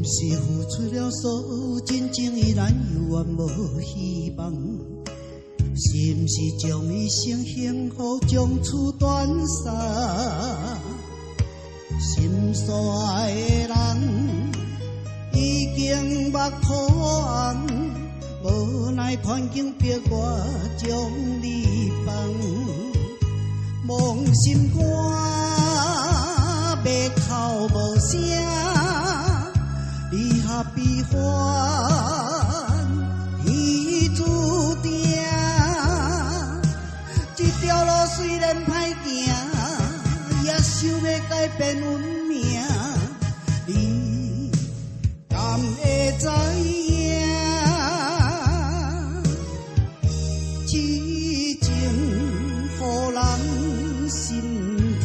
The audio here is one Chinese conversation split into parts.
是付出了所有真情，依然犹原无希望？是毋是将一生幸福从此断送？心所爱的人已经目眶红，无奈环境逼我将你放，梦心肝，要哭无声。离合悲欢，天注定。这条路虽然歹行，也想要改变运命。你敢会知影？痴情予人心痛。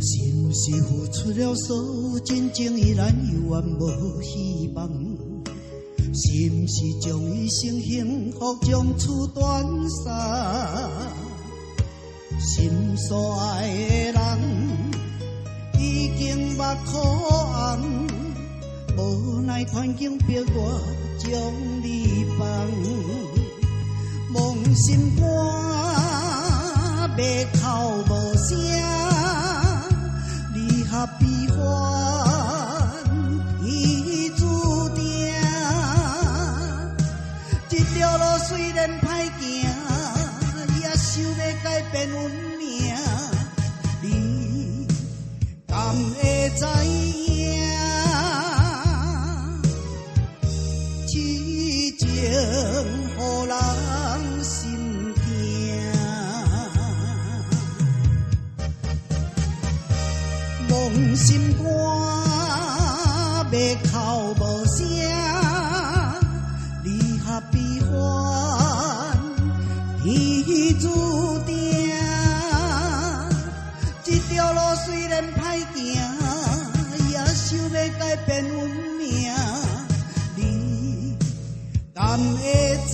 是毋是付出了所有真情，依然犹原无希望？是毋是将一生幸福从此断送？心所爱的人已经目眶红，无奈环境逼我将你放，梦心肝，要哭无声。离合悲欢，天注定。这条路虽然歹行，也想要改变运命。你敢会知影？痴情予人心痛。梦心肝，要哭无声。离合悲欢，天注定。这条路虽然歹行，也想要改变运命。你敢会知？